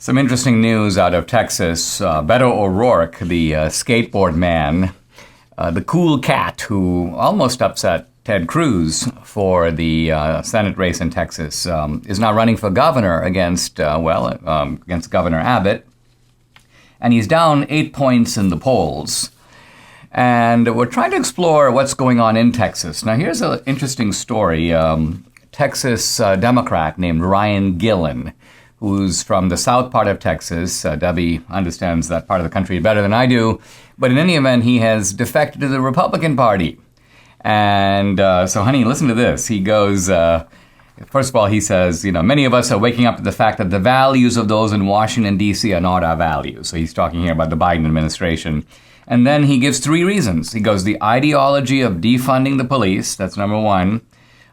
Some interesting news out of Texas. Beto O'Rourke, the skateboard man, the cool cat who almost upset Ted Cruz for the Senate race in Texas, is now running for governor against Governor Abbott. And he's down 8 points in the polls. And we're trying to explore what's going on in Texas. Now, here's an interesting story. Texas Democrat named Ryan Gillen, who's from the south part of Texas. Debbie understands that part of the country better than I do. But in any event, he has defected to the Republican Party. And so, honey, listen to this. He goes, first of all, he says, many of us are waking up to the fact that the values of those in Washington, D.C. are not our values. So he's talking here about the Biden administration. And then he gives three reasons. He goes, the ideology of defunding the police, that's number one,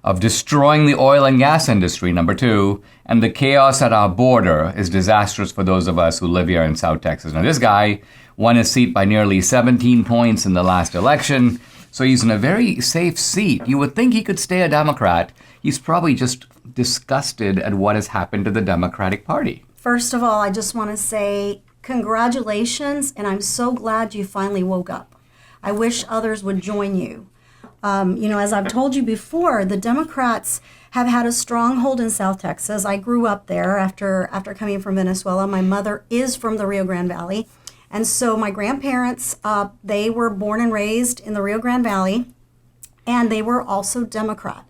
of destroying the oil and gas industry, number two, and the chaos at our border is disastrous for those of us who live here in South Texas. Now, this guy won his seat by nearly 17 points in the last election, so he's in a very safe seat. You would think he could stay a Democrat. He's probably just disgusted at what has happened to the Democratic Party. First of all, I just want to say congratulations, and I'm so glad you finally woke up. I wish others would join you. As I've told you before, the Democrats have had a stronghold in South Texas. I grew up there after coming from Venezuela. My mother is from the Rio Grande Valley. And so my grandparents, they were born and raised in the Rio Grande Valley, and they were also Democrat.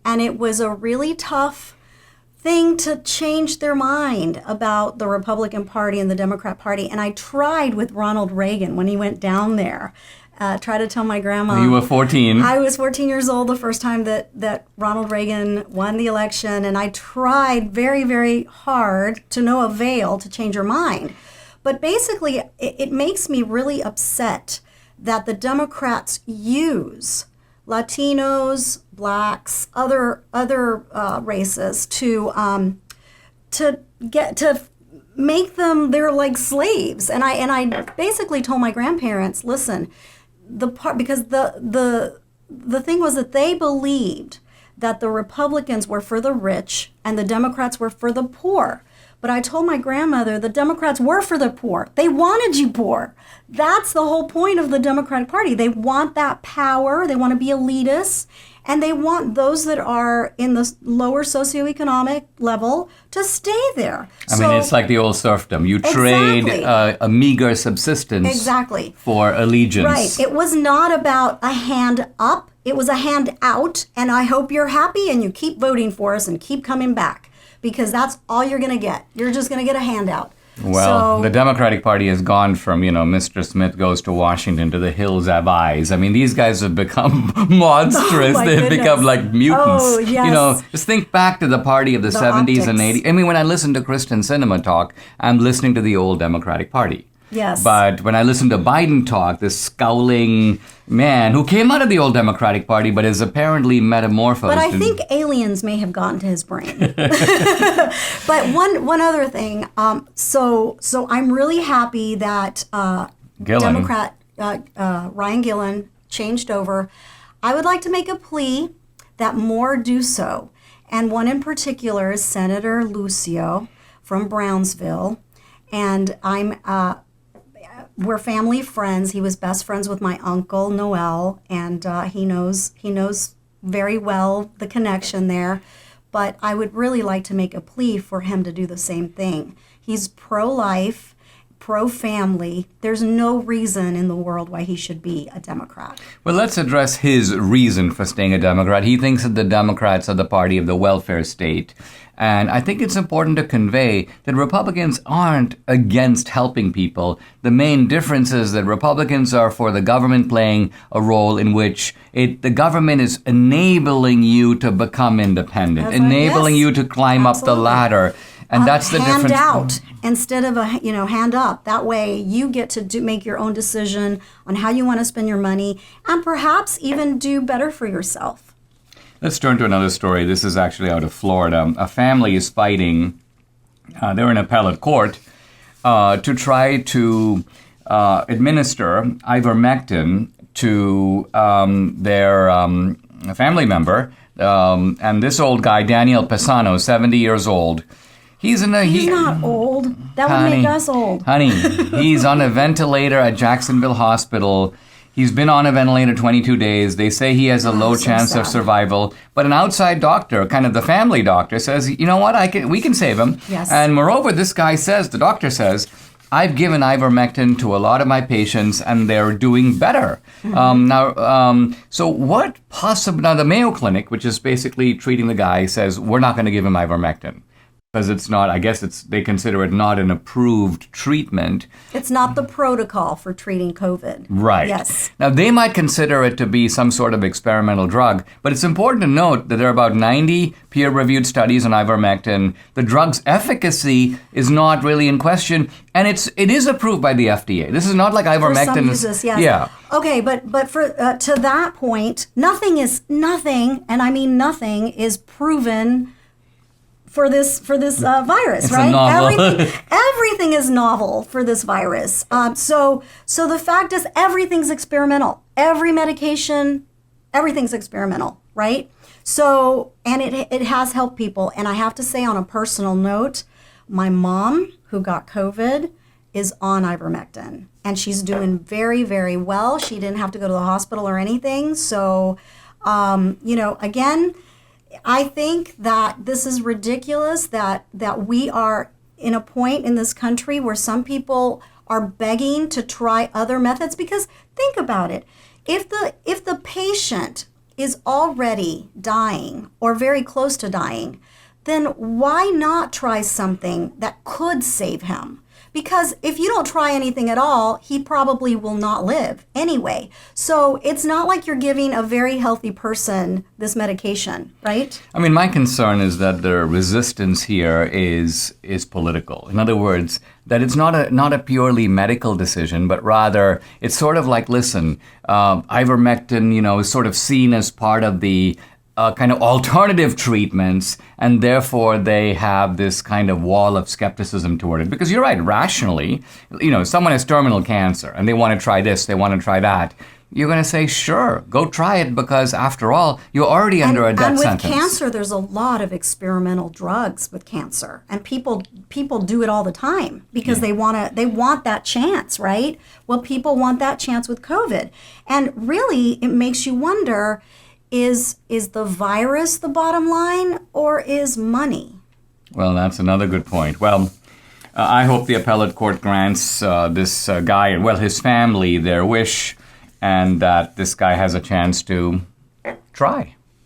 And it was a really tough thing to change their mind about the Republican Party and the Democrat Party. And I tried with Ronald Reagan when he went down there. Try to tell my grandma. You were 14. I was 14 years old the first time that Ronald Reagan won the election, and I tried very, very hard to no avail to change her mind. But basically, it makes me really upset that the Democrats use Latinos, blacks, other races to make them, they're like slaves. And I basically told my grandparents, listen. Because the thing was that they believed that the Republicans were for the rich and the Democrats were for the poor. But I told my grandmother the Democrats were for the poor. They wanted you poor. That's the whole point of the Democratic Party. They want that power. They want to be elitists. And they want those that are in the lower socioeconomic level to stay there. I mean, it's like the old serfdom. You trade a meager subsistence for allegiance. Right. It was not about a hand up. It was a hand out. And I hope you're happy and you keep voting for us and keep coming back, because that's all you're going to get. You're just going to get a handout. Well, the Democratic Party has gone from, Mr. Smith goes to Washington to the hills have eyes. I mean, these guys have become monstrous. They've become like mutants. Oh, yes. Just think back to the party of the 70s optics. and 80s. I mean, when I listen to Kristen Sinema talk, I'm listening to the old Democratic Party. Yes. But when I listen to Biden talk, this scowling man who came out of the old Democratic Party but is apparently metamorphosed. But I think aliens may have gotten to his brain. But one other thing. So I'm really happy that Democrat Ryan Gillen changed over. I would like to make a plea that more do so. And one in particular is Senator Lucio from Brownsville. And we're family friends. He was best friends with my uncle Noel, and he knows very well the connection there. But I would really like to make a plea for him to do the same thing. He's pro-life, pro-family. There's no reason in the world why he should be a Democrat. Well, let's address his reason for staying a Democrat. He thinks that the Democrats are the party of the welfare state. And I think it's important to convey that Republicans aren't against helping people. The main difference is that Republicans are for the government playing a role in which the government is enabling you to become independent, enabling you to climb up the ladder. And that's the difference. Hand out instead of hand up. That way you get to make your own decision on how you want to spend your money and perhaps even do better for yourself. Let's turn to another story. This is actually out of Florida. A family is fighting. They're in appellate court to try to administer ivermectin to their family member. And this old guy, Daniel Pisano, 70 years old, He's not old. That would make us old. Honey, he's on a ventilator at Jacksonville Hospital. He's been on a ventilator 22 days. They say he has a low chance of survival. But an outside doctor, kind of the family doctor, says, you know what, we can save him. Yes. And moreover, the doctor says, I've given ivermectin to a lot of my patients, and they're doing better. So what possible... Now, the Mayo Clinic, which is basically treating the guy, says, we're not going to give him ivermectin. Because it's not, I guess they consider it not an approved treatment. It's not the protocol for treating COVID. Right. Yes. Now, they might consider it to be some sort of experimental drug, but it's important to note that there are about 90 peer-reviewed studies on ivermectin. The drug's efficacy is not really in question, and it is approved by the FDA. This is not like ivermectin. For some uses, yes. Yeah. Okay, but for to that point, nothing, and I mean nothing, is proven for this virus, it's right? A novel. Everything is novel for this virus. So the fact is, everything's experimental. Every medication, everything's experimental, right? So, and it has helped people. And I have to say, on a personal note, my mom, who got COVID, is on ivermectin, and she's doing very, very well. She didn't have to go to the hospital or anything. So, again, I think that this is ridiculous that we are in a point in this country where some people are begging to try other methods, because think about it. If the patient is already dying or very close to dying, then why not try something that could save him? Because if you don't try anything at all, he probably will not live anyway. So it's not like you're giving a very healthy person this medication, right? I mean, my concern is that the resistance here is political. In other words, that it's not a purely medical decision, but rather it's sort of like, listen, ivermectin, is sort of seen as part of the kind of alternative treatments, and therefore they have this kind of wall of skepticism toward it. Because you're right, rationally, someone has terminal cancer and they want to try this, they want to try that. You're going to say, sure, go try it, because after all, you're already under a death sentence. And with cancer, there's a lot of experimental drugs with cancer, and people do it all the time because they want that chance, right? Well, people want that chance with COVID, and really, it makes you wonder. Is the virus the bottom line, or is money? Well, that's another good point. Well, I hope the appellate court grants this guy and, his family their wish, and that this guy has a chance to try.